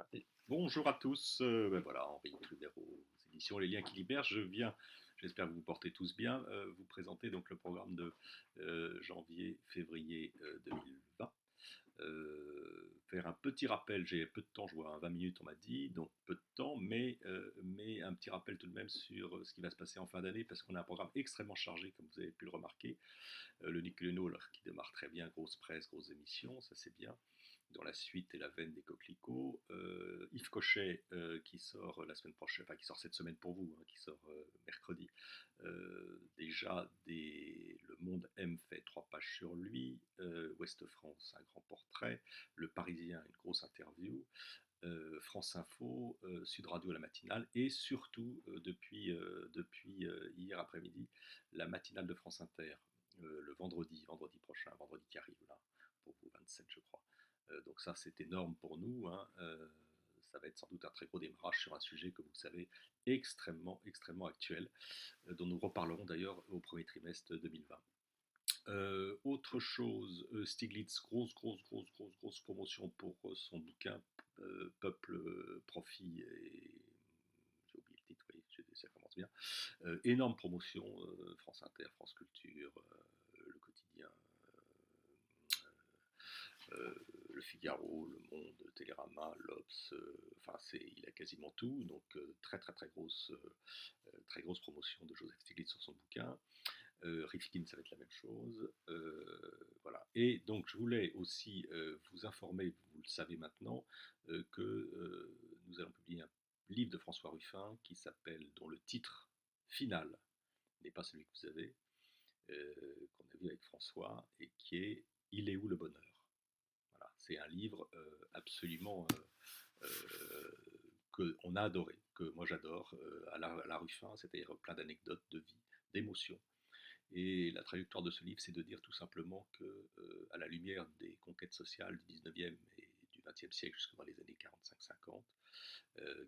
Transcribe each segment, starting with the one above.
parti. Bonjour à tous, voilà, Henri Rivero aux éditions Les Liens qui libèrent. Je viens, j'espère que vous vous portez tous bien, vous présenter donc le programme de janvier-février 2020. Faire un petit rappel, j'ai peu de temps, je vois 20 minutes on m'a dit, donc peu de temps, mais un petit rappel tout de même sur ce qui va se passer en fin d'année, parce qu'on a un programme extrêmement chargé, comme vous avez pu le remarquer. Le Nick qui démarre très bien, grosse presse, grosse émission, ça c'est bien dans la suite et la veine des coquelicots. Yves Cochet qui sort la semaine prochaine, enfin qui sort cette semaine pour vous, hein, qui sort mercredi. Le Monde M fait 3 pages sur lui. Ouest France, un grand portrait. Le Parisien, une grosse interview. France Info, Sud Radio la matinale et surtout depuis hier après-midi la matinale de France Inter le vendredi prochain, vendredi qui arrive là pour vous 27 je crois. Donc ça c'est énorme pour nous, hein. Ça va être sans doute un très gros démarrage sur un sujet que vous savez extrêmement actuel, dont nous reparlerons d'ailleurs au premier trimestre 2020. Autre chose, Stiglitz, grosse promotion pour son bouquin Peuple, Profit et j'ai oublié le titre, oui, ça commence bien. Énorme promotion, France Inter, France Culture, Le Quotidien, Le Figaro, Le Monde, Télérama, l'Obs, enfin il a quasiment tout, donc très grosse promotion de Joseph Stiglitz sur son bouquin. Rifkin, ça va être la même chose. Voilà. Et donc, je voulais aussi vous informer, vous le savez maintenant, que nous allons publier un livre de François Ruffin dont le titre final n'est pas celui que vous avez, qu'on a vu avec François, et qui est Il est où le bonheur. Voilà. C'est un livre absolument qu'on a adoré, que moi j'adore, à la Ruffin, c'est-à-dire plein d'anecdotes de vie, d'émotions. Et la trajectoire de ce livre, c'est de dire tout simplement que, à la lumière des conquêtes sociales du 19e et du 20e siècle jusque dans les années 45-50,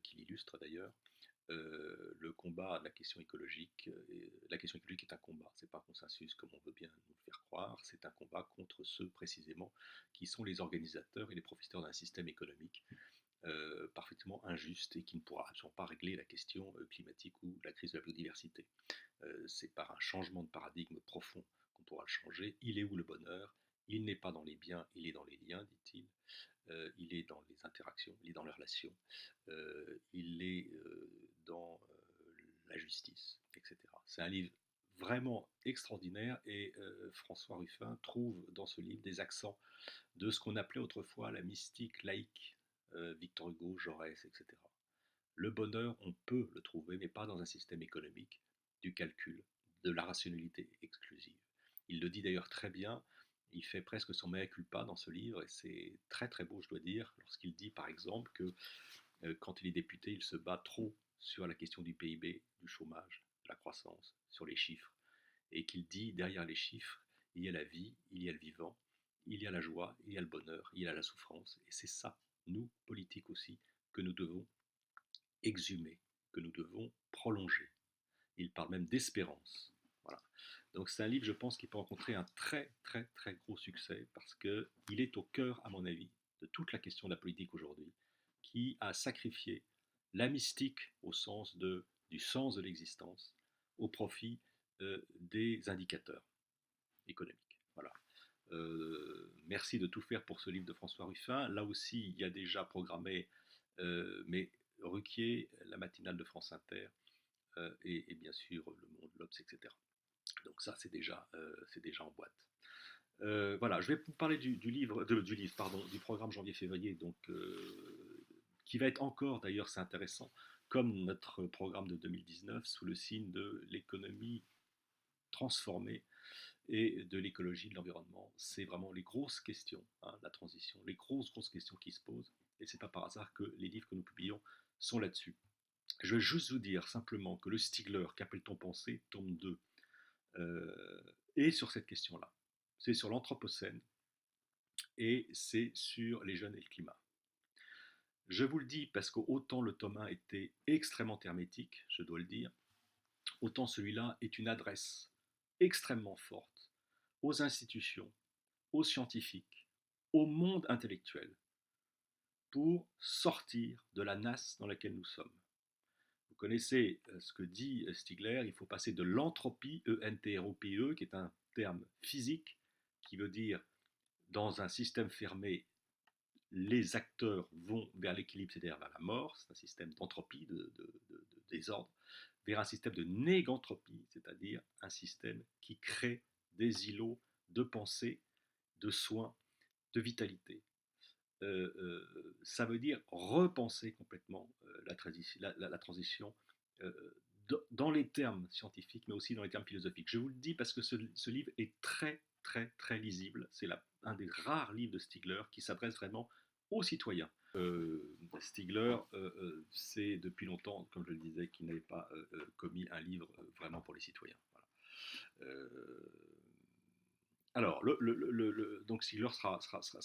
qui l'illustrent d'ailleurs, le combat de la question écologique est un combat, c'est pas un consensus comme on veut bien nous le faire croire, c'est un combat contre ceux précisément qui sont les organisateurs et les profiteurs d'un système économique parfaitement injuste et qui ne pourra absolument pas régler la question climatique ou la crise de la biodiversité. C'est par un changement de paradigme profond qu'on pourra le changer. Il est où le bonheur? Il n'est pas dans les biens, il est dans les liens, dit-il. Il est dans les interactions, il est dans les relations, il est dans la justice, etc. C'est un livre vraiment extraordinaire et François Ruffin trouve dans ce livre des accents de ce qu'on appelait autrefois la mystique laïque, Victor Hugo, Jaurès, etc. Le bonheur, on peut le trouver, mais pas dans un système économique, du calcul, de la rationalité exclusive. Il le dit d'ailleurs très bien, il fait presque son mea culpa dans ce livre, et c'est très beau, je dois dire, lorsqu'il dit par exemple que quand il est député, il se bat trop sur la question du PIB, du chômage, de la croissance, sur les chiffres, et qu'il dit derrière les chiffres, il y a la vie, il y a le vivant, il y a la joie, il y a le bonheur, il y a la souffrance, et c'est ça, nous, politiques aussi, que nous devons exhumer, que nous devons prolonger. Il parle même d'espérance. Voilà. Donc c'est un livre, je pense, qui peut rencontrer un très gros succès parce qu'il est au cœur, à mon avis, de toute la question de la politique aujourd'hui, qui a sacrifié la mystique du sens de l'existence au profit des indicateurs économiques. Voilà. Merci de tout faire pour ce livre de François Ruffin. Là aussi, il y a déjà programmé, mais Ruquier, la matinale de France Inter, et bien sûr Le Monde, l'Obs, etc. Donc ça, c'est déjà en boîte. Voilà, je vais vous parler du programme janvier-février, donc qui va être encore, d'ailleurs, c'est intéressant, comme notre programme de 2019, sous le signe de l'économie transformée et de l'écologie, de l'environnement. C'est vraiment les grosses questions, hein, la transition, les grosses questions qui se posent. Et c'est pas par hasard que les livres que nous publions sont là-dessus. Je vais juste vous dire simplement que le Stigler, Qu'appelle-t-on penser, tome 2, est sur cette question-là. C'est sur l'Anthropocène et c'est sur les jeunes et le climat. Je vous le dis parce qu'autant le tome 1 était extrêmement hermétique, je dois le dire, autant celui-là est une adresse extrêmement forte aux institutions, aux scientifiques, au monde intellectuel, pour sortir de la nasse dans laquelle nous sommes. Vous connaissez ce que dit Stigler, il faut passer de l'entropie, E-N-T-R-O-P-E, qui est un terme physique, qui veut dire dans un système fermé, les acteurs vont vers l'équilibre, c'est-à-dire vers la mort, c'est un système d'entropie, de désordre, vers un système de négantropie, c'est-à-dire un système qui crée des îlots de pensée, de soins, de vitalité. Ça veut dire repenser complètement la transition dans les termes scientifiques, mais aussi dans les termes philosophiques. Je vous le dis parce que ce livre est très, très, très lisible. C'est un des rares livres de Stigler qui s'adresse vraiment aux citoyens. Stigler, c'est depuis longtemps, comme je le disais, qu'il n'avait pas commis un livre vraiment pour les citoyens. Voilà. Alors, donc Stigler sera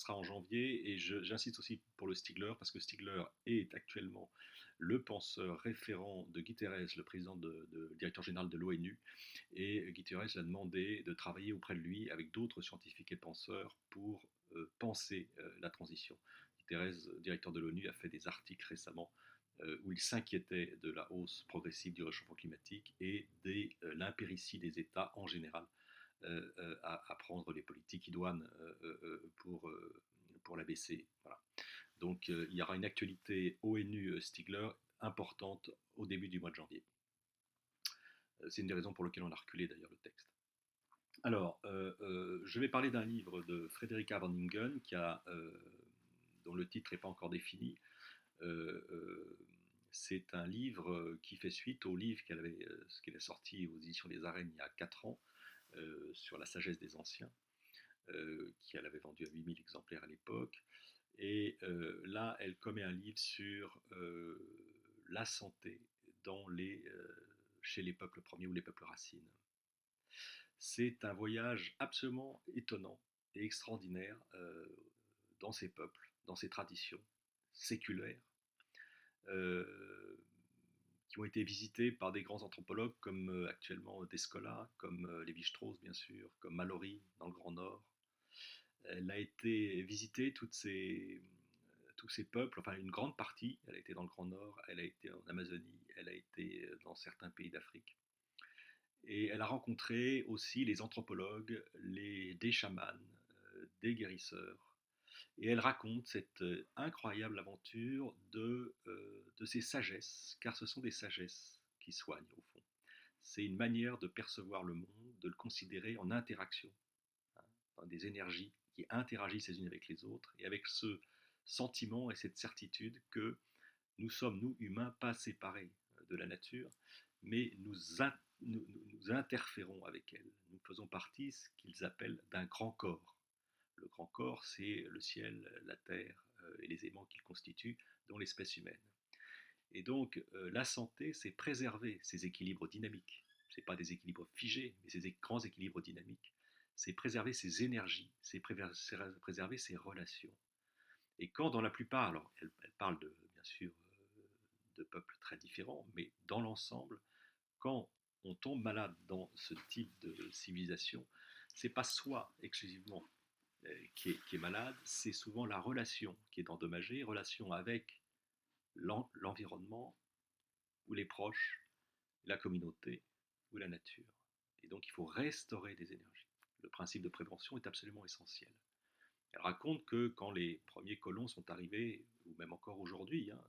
en janvier, et j'insiste aussi pour le Stigler, parce que Stigler est actuellement le penseur référent de Guterres, le président le directeur général de l'ONU, et Guterres a demandé de travailler auprès de lui avec d'autres scientifiques et penseurs pour penser la transition. Guterres, directeur de l'ONU, a fait des articles récemment où il s'inquiétait de la hausse progressive du réchauffement climatique et de l'impéritie des États en général à prendre les politiques idoines pour la baisser. Voilà. Donc il y aura une actualité ONU Stigler importante au début du mois de janvier. C'est une des raisons pour lesquelles on a reculé d'ailleurs le texte. Alors, je vais parler d'un livre de Frederica van Ingen dont le titre n'est pas encore défini. C'est un livre qui fait suite au livre qu'elle a sorti aux éditions des Arènes il y a 4 ans, sur la sagesse des anciens, qu'elle avait vendu à 8000 exemplaires à l'époque. Et là, elle commet un livre sur la santé chez les peuples premiers ou les peuples racines. C'est un voyage absolument étonnant et extraordinaire dans ces peuples, dans ces traditions séculaires, qui ont été visités par des grands anthropologues comme actuellement Descola, comme Lévi-Strauss bien sûr, comme Mallory dans le Grand Nord. Elle a été visiter tous ces peuples, enfin une grande partie. Elle a été dans le Grand Nord, elle a été en Amazonie, elle a été dans certains pays d'Afrique. Et elle a rencontré aussi les anthropologues, des chamans, des guérisseurs. Et elle raconte cette incroyable aventure de ces sagesses, car ce sont des sagesses qui soignent au fond. C'est une manière de percevoir le monde, de le considérer en interaction, hein, des énergies qui interagissent les unes avec les autres, et avec ce sentiment et cette certitude que nous sommes, nous humains, pas séparés de la nature, mais nous interférons avec elle. Nous faisons partie, ce qu'ils appellent, d'un grand corps. Le grand corps, c'est le ciel, la terre et les éléments qu'il constitue, dont l'espèce humaine. Et donc, la santé, c'est préserver ces équilibres dynamiques. Ce n'est pas des équilibres figés, mais ces grands équilibres dynamiques. C'est préserver ces énergies, c'est préserver ces relations. Et quand, dans la plupart, alors elle parle bien sûr de peuples très différents, mais dans l'ensemble, quand on tombe malade dans ce type de civilisation, c'est pas soi exclusivement qui est malade, c'est souvent la relation qui est endommagée, relation avec l'environnement ou les proches, la communauté ou la nature. Et donc il faut restaurer des énergies. Le principe de prévention est absolument essentiel. Elle raconte que quand les premiers colons sont arrivés, ou même encore aujourd'hui, hein,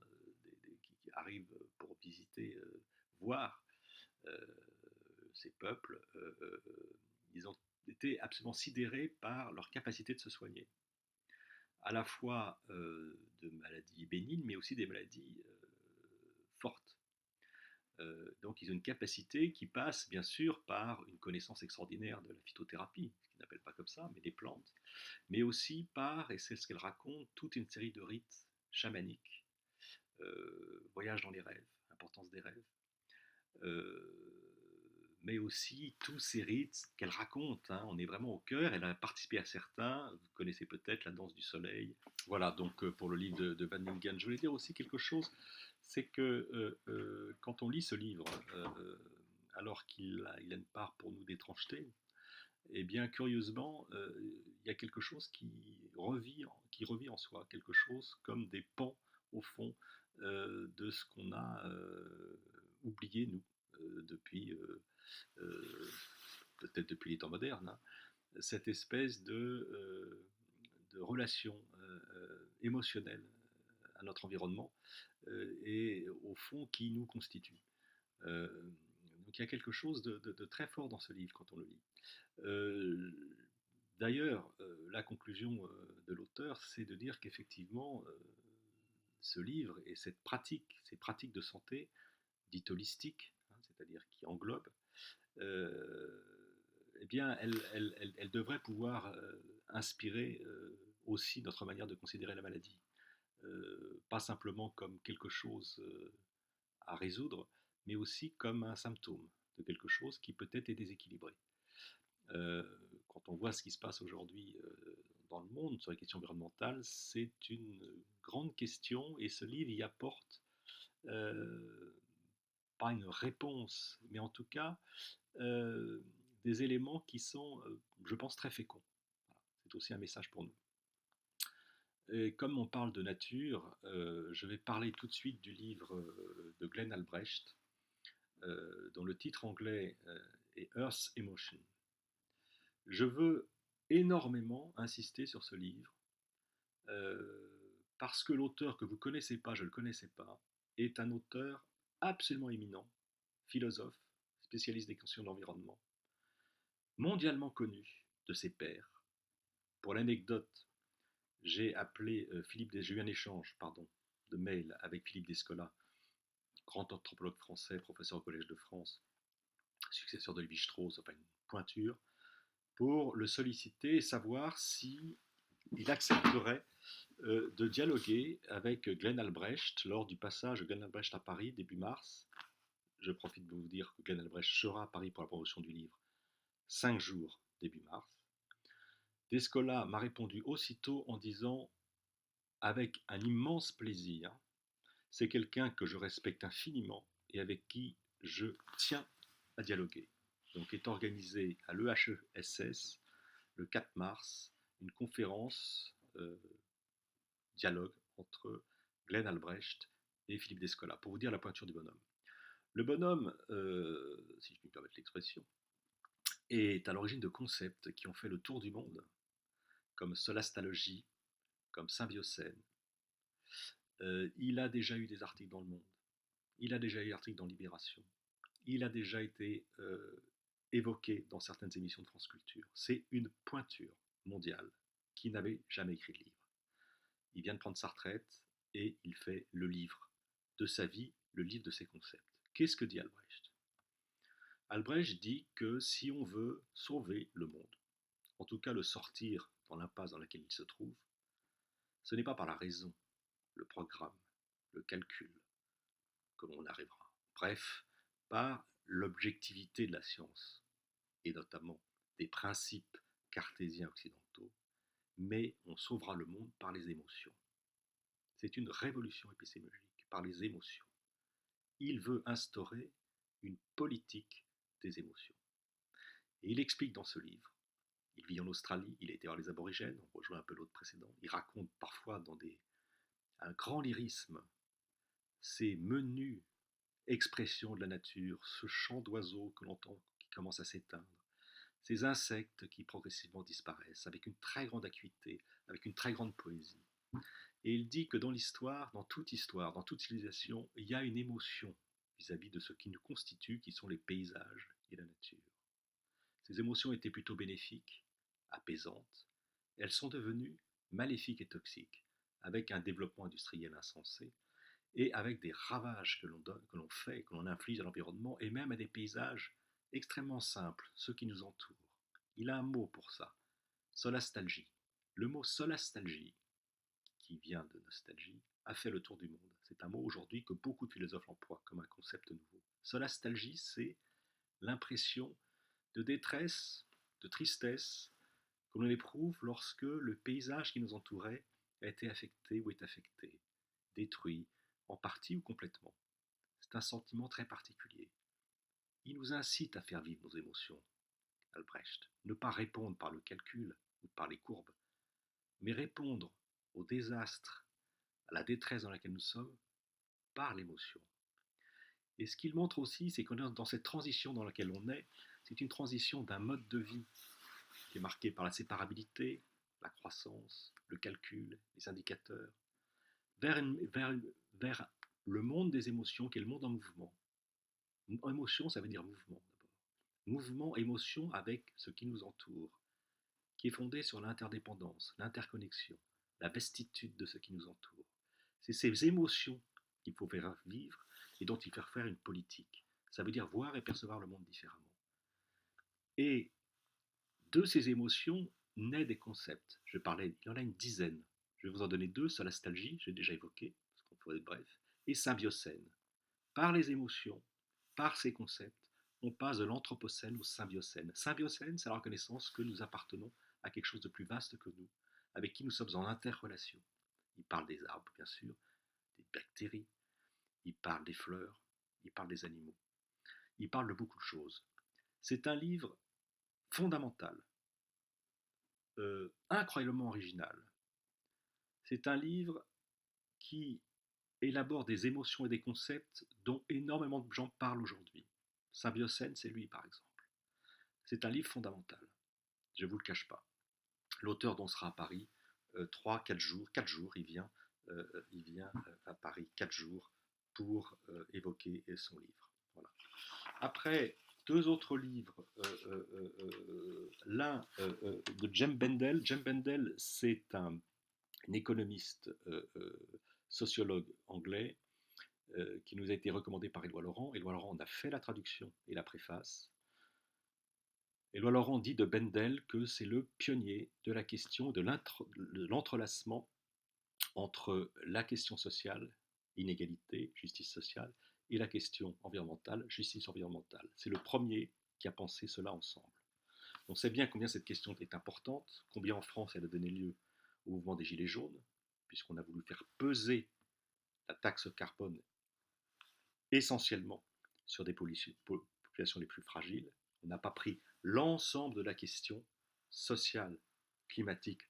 qui arrivent pour visiter, voir euh, ces peuples, ils ont été absolument sidérés par leur capacité de se soigner, à la fois de maladies bénignes, mais aussi des maladies fortes. Donc ils ont une capacité qui passe bien sûr par une connaissance extraordinaire de la phytothérapie, ce qu'ils n'appellent pas comme ça, mais des plantes, mais aussi par, et c'est ce qu'elle raconte, toute une série de rites chamaniques, voyage dans les rêves, importance des rêves, mais aussi tous ces rites qu'elle raconte, hein, on est vraiment au cœur, elle a participé à certains, vous connaissez peut-être la danse du soleil. Voilà, donc pour le livre de Van Ingen, je voulais dire aussi quelque chose, c'est que quand on lit ce livre, alors qu'il a une part pour nous d'étrangeté, Eh bien, curieusement, il y a quelque chose qui revit en soi, quelque chose comme des pans, au fond, de ce qu'on a oublié, nous, depuis, peut-être depuis les temps modernes, hein, cette espèce de relation émotionnelle à notre environnement et au fond qui nous constitue. Euh, donc il y a quelque chose de très fort dans ce livre quand on le lit. Euh, D'ailleurs, la conclusion de l'auteur, c'est de dire qu'effectivement, ce livre et cette pratique, ces pratiques de santé, dites holistiques, hein, c'est-à-dire qui englobent, euh, eh bien, elle devrait pouvoir inspirer aussi notre manière de considérer la maladie. Pas simplement comme quelque chose à résoudre, mais aussi comme un symptôme de quelque chose qui peut-être est déséquilibré. Euh, Quand on voit ce qui se passe aujourd'hui dans le monde sur les questions environnementales, c'est une grande question et ce livre y apporte euh, pas une réponse, mais en tout cas euh, des éléments qui sont, je pense, très féconds. Voilà. C'est aussi un message pour nous. Et comme on parle de nature, je vais parler tout de suite du livre de Glenn Albrecht, dont le titre anglais est Earth Emotion. Je veux énormément insister sur ce livre parce que l'auteur que vous ne connaissez pas, je ne le connaissais pas, est un auteur absolument éminent, philosophe, spécialiste des questions de l'environnement, mondialement connu de ses pairs. Pour l'anecdote, j'ai eu un échange de mail avec Philippe Descola, grand anthropologue français, professeur au Collège de France, successeur de Lévi-Strauss, enfin une pointure, pour le solliciter et savoir si il accepterait de dialoguer avec Glenn Albrecht lors du passage de Glenn Albrecht à Paris début mars. Je profite de vous dire que Glenn Albrecht sera à Paris pour la promotion du livre 5 jours début mars. Descola m'a répondu aussitôt en disant avec un immense plaisir, c'est quelqu'un que je respecte infiniment et avec qui je tiens à dialoguer. Donc est organisée à l'EHESS le 4 mars une conférence dialogue entre Glenn Albrecht et Philippe Descola, pour vous dire la pointure du bonhomme. Le bonhomme, si je puis me permettre l'expression, est à l'origine de concepts qui ont fait le tour du monde, comme solastalogie, comme symbiocène. Il a déjà eu des articles dans Le Monde, il a déjà eu des articles dans Libération, il a déjà été évoqué dans certaines émissions de France Culture. C'est une pointure mondiale qui n'avait jamais écrit de livre. Il vient de prendre sa retraite et il fait le livre de sa vie, le livre de ses concepts. Qu'est-ce que dit Albrecht? Albrecht dit que si on veut sauver le monde, en tout cas le sortir dans l'impasse dans laquelle il se trouve, ce n'est pas par la raison, le programme, le calcul que l'on arrivera. Bref, par l'objectivité de la science, et notamment des principes cartésiens occidentaux, mais on sauvera le monde par les émotions. C'est une révolution épistémologique par les émotions. Il veut instaurer une politique des émotions. Et il explique dans ce livre, il vit en Australie, il a été voir les aborigènes, on rejoint un peu l'autre précédent, il raconte parfois un grand lyrisme ces menues expressions de la nature, ce chant d'oiseaux que l'on entend qui commence à s'éteindre, ces insectes qui progressivement disparaissent avec une très grande acuité, avec une très grande poésie. Et il dit que dans l'histoire, dans toute civilisation, il y a une émotion vis-à-vis de ce qui nous constitue, qui sont les paysages et la nature. Ces émotions étaient plutôt bénéfiques, apaisantes. Elles sont devenues maléfiques et toxiques, avec un développement industriel insensé et avec des ravages que l'on fait, que l'on inflige à l'environnement et même à des paysages extrêmement simples, ceux qui nous entourent. Il a un mot pour ça, solastalgie. Le mot solastalgie, qui vient de nostalgie, a fait le tour du monde. C'est un mot aujourd'hui que beaucoup de philosophes emploient comme un concept nouveau. Solastalgie, c'est l'impression de détresse, de tristesse que l'on éprouve lorsque le paysage qui nous entourait a été affecté ou est affecté, détruit, en partie ou complètement. C'est un sentiment très particulier. Il nous incite à faire vivre nos émotions, Albrecht. Ne pas répondre par le calcul ou par les courbes, mais répondre au désastre, à la détresse dans laquelle nous sommes, par l'émotion. Et ce qu'il montre aussi, c'est qu'on est dans cette transition dans laquelle on est, c'est une transition d'un mode de vie qui est marqué par la séparabilité, la croissance, le calcul, les indicateurs, vers le monde des émotions, qui est le monde en mouvement. Émotion, ça veut dire mouvement d'abord. Mouvement, émotion avec ce qui nous entoure, qui est fondé sur l'interdépendance, l'interconnexion, la vastitude de ce qui nous entoure. C'est ces émotions qu'il faut faire vivre et dont il faut faire une politique. Ça veut dire voir et percevoir le monde différemment. Et de ces émotions naissent des concepts. Je parlais, il y en a une dizaine. Je vais vous en donner deux, solastalgie, j'ai déjà évoqué, parce qu'on faut être bref, et symbiocène. Par les émotions, par ces concepts, on passe de l'anthropocène au symbiocène. Symbiocène, c'est la reconnaissance que nous appartenons à quelque chose de plus vaste que nous, avec qui nous sommes en interrelation. Il parle des arbres, bien sûr, des bactéries, il parle des fleurs, il parle des animaux, il parle de beaucoup de choses. C'est un livre fondamental, incroyablement original. C'est un livre qui élabore des émotions et des concepts dont énormément de gens parlent aujourd'hui. Symbiocène, c'est lui, par exemple. C'est un livre fondamental, je ne vous le cache pas. L'auteur dont sera à Paris 4 jours, il vient à Paris 4 jours pour évoquer son livre. Voilà. Après, deux autres livres, l'un de Jem Bendel. Jem Bendel, c'est un économiste sociologue anglais qui nous a été recommandé par Éloi Laurent. Éloi Laurent en a fait la traduction et la préface. Éloi Laurent dit de Bendel que c'est le pionnier de la question de l'entrelacement entre la question sociale, inégalité, justice sociale, et la question environnementale, justice environnementale. C'est le premier qui a pensé cela ensemble. On sait bien combien cette question est importante, combien en France elle a donné lieu au mouvement des Gilets jaunes, puisqu'on a voulu faire peser la taxe carbone essentiellement sur des populations les plus fragiles. On n'a pas pris l'ensemble de la question sociale, climatique,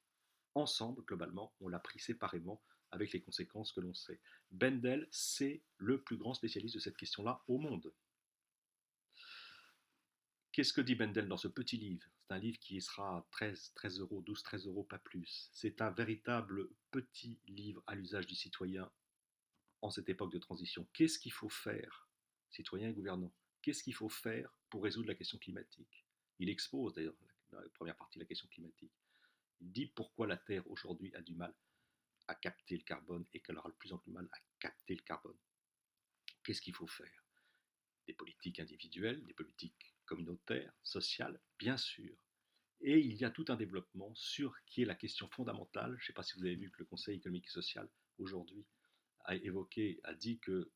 ensemble, globalement, on l'a pris séparément avec les conséquences que l'on sait. Bendel, c'est le plus grand spécialiste de cette question-là au monde. Qu'est-ce que dit Bendel dans ce petit livre? C'est un livre qui sera 13 euros, 12, 13 euros, pas plus. C'est un véritable petit livre à l'usage du citoyen en cette époque de transition. Qu'est-ce qu'il faut faire, citoyens et gouvernants? Qu'est-ce qu'il faut faire pour résoudre la question climatique? Il expose d'ailleurs dans la première partie la question climatique. Il dit pourquoi la Terre aujourd'hui a du mal à capter le carbone et qu'elle aura de plus en plus mal à capter le carbone. Qu'est-ce qu'il faut faire? Des politiques individuelles, des politiques communautaires, sociales, bien sûr. Et il y a tout un développement sur qui est la question fondamentale. Je ne sais pas si vous avez vu que le Conseil économique et social aujourd'hui a dit que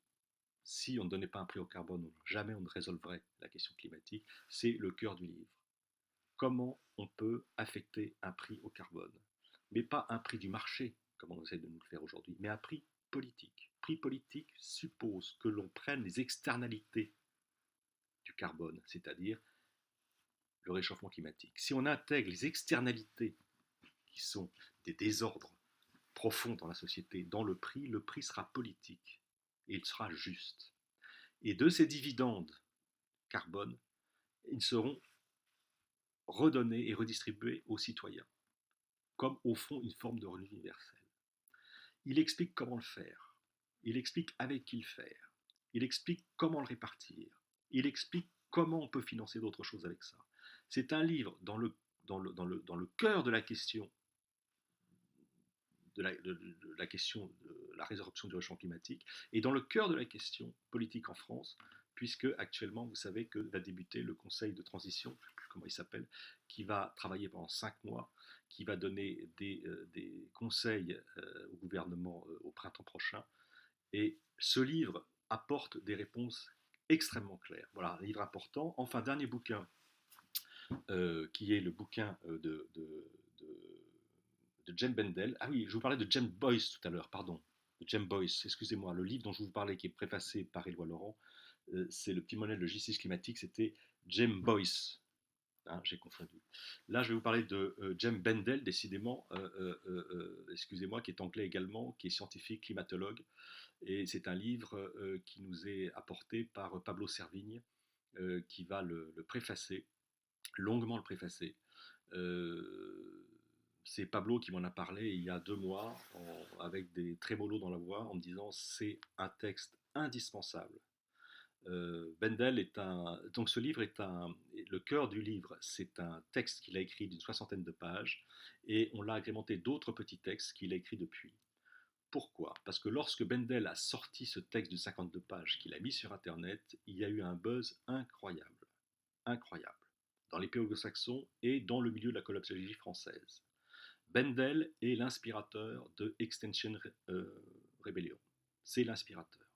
si on ne donnait pas un prix au carbone, jamais on ne résolverait la question climatique. C'est le cœur du livre. Comment on peut affecter un prix au carbone? Mais pas un prix du marché, comme on essaie de nous le faire aujourd'hui, mais un prix politique. Prix politique suppose que l'on prenne les externalités du carbone, c'est-à-dire le réchauffement climatique. Si on intègre les externalités qui sont des désordres profonds dans la société, dans le prix sera politique et il sera juste. Et de ces dividendes carbone, ils seront redonnés et redistribués aux citoyens, comme au fond une forme de revenu universel. Il explique comment le faire, il explique avec qui le faire, il explique comment le répartir, il explique comment on peut financer d'autres choses avec ça. C'est un livre dans le cœur de la question de la question de la résorption du réchauffement climatique et dans le cœur de la question politique en France, puisque actuellement, vous savez que va débuter le Conseil de transition, je ne sais plus comment il s'appelle, qui va travailler pendant 5 mois, qui va donner des conseils au gouvernement au printemps prochain. Et ce livre apporte des réponses extrêmement claires. Voilà, un livre important. Enfin, dernier bouquin, qui est le bouquin de Jem Bendel. Ah oui, je vous parlais de James Boyce tout à l'heure, pardon. De James Boyce, excusez-moi. Le livre dont je vous parlais, qui est préfacé par Éloi Laurent, c'est Le petit modèle de justice climatique, c'était James Boyce. hein, j'ai confondu. Là, je vais vous parler de Jem Bendel, décidément, excusez-moi, qui est anglais également, qui est scientifique, climatologue, et c'est un livre qui nous est apporté par Pablo Servigne, qui va le préfacer, longuement le préfacer. Euh, c'est Pablo qui m'en a parlé il y a 2 mois, avec des trémolos dans la voix, en me disant c'est un texte indispensable. Bendel est un. Donc ce livre est un. Le cœur du livre, c'est un texte qu'il a écrit d'une 60aine de pages, et on l'a agrémenté d'autres petits textes qu'il a écrits depuis. Pourquoi? Parce que lorsque Bendel a sorti ce texte de 52 pages qu'il a mis sur Internet, il y a eu un buzz incroyable. Incroyable. Dans les pays anglo-saxons et dans le milieu de la collapsologie française. Bendel est l'inspirateur de Extinction Rebellion. C'est l'inspirateur.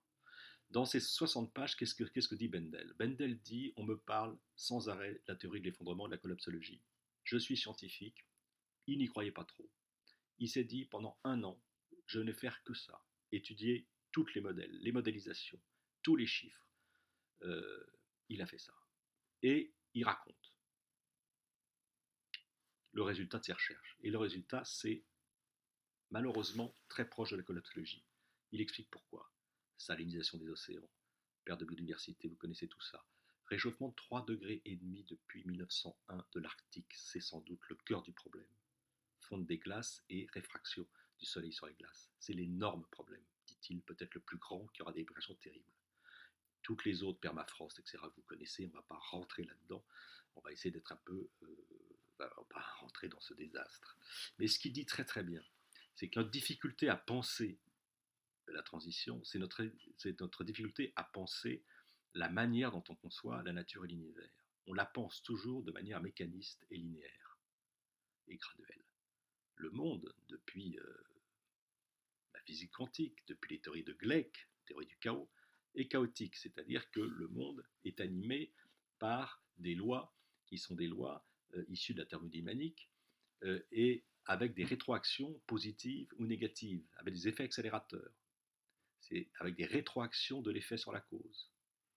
Dans ces 60 pages, qu'est-ce que dit Bendel? Bendel dit on me parle sans arrêt de la théorie de l'effondrement de la collapsologie. Je suis scientifique, il n'y croyait pas trop. Il s'est dit pendant 1 an, je ne vais faire que ça, étudier toutes les modèles, les modélisations, tous les chiffres. Euh, il a fait ça. Et il raconte le résultat de ses recherches. Et le résultat, c'est malheureusement très proche de la collapsologie. Il explique pourquoi. Salinisation des océans, perte de biodiversité, vous connaissez tout ça. Réchauffement de 3,5 degrés depuis 1901 de l'Arctique, c'est sans doute le cœur du problème. Fonte des glaces et réfraction du soleil sur les glaces. C'est l'énorme problème, dit-il, peut-être le plus grand, qui aura des répercussions terribles. Toutes les autres, permafrost, etc., vous connaissez, on ne va pas rentrer là-dedans. On va essayer d'être un peu. On va pas rentrer dans ce désastre. Mais ce qu'il dit très très bien, c'est que notre difficulté à penser la transition, c'est notre difficulté à penser la manière dont on conçoit la nature et l'univers. On la pense toujours de manière mécaniste et linéaire et graduelle. Le monde, depuis la physique quantique, depuis les théories de Gleick, théorie du chaos, est chaotique, c'est-à-dire que le monde est animé par des lois qui sont des lois issues de la thermodynamique et avec des rétroactions positives ou négatives, avec des effets accélérateurs. C'est avec des rétroactions de l'effet sur la cause,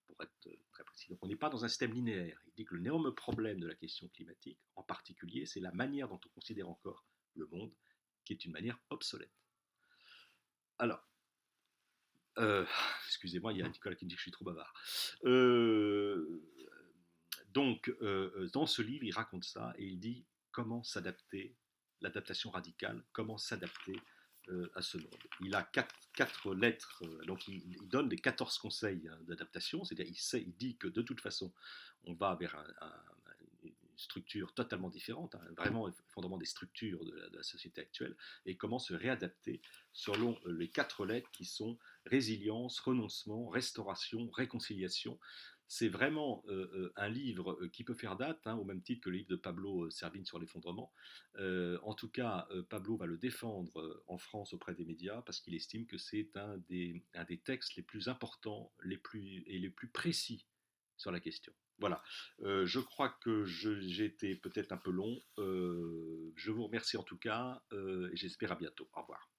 pour être très précis. Donc on n'est pas dans un système linéaire. Il dit que l'énorme problème de la question climatique, en particulier, c'est la manière dont on considère encore le monde, qui est une manière obsolète. Alors, euh, excusez-moi, il y a Nicolas qui me dit que je suis trop bavard. Euh, dans ce livre, il raconte ça et il dit comment s'adapter, l'adaptation radicale, comment s'adapter à ce monde. Il a quatre lettres, donc il donne les 14 conseils d'adaptation, c'est-à-dire il dit que de toute façon, on va vers une structure totalement différente, hein, vraiment effondrement des structures de la société actuelle, et comment se réadapter selon les 4 lettres qui sont résilience, renoncement, restauration, réconciliation. C'est vraiment un livre qui peut faire date, hein, au même titre que le livre de Pablo Servigne sur l'effondrement. En tout cas, Pablo va le défendre en France auprès des médias parce qu'il estime que c'est un des textes les plus importants les plus précis sur la question. Voilà, je crois que j'ai été peut-être un peu long. Je vous remercie en tout cas et j'espère à bientôt. Au revoir.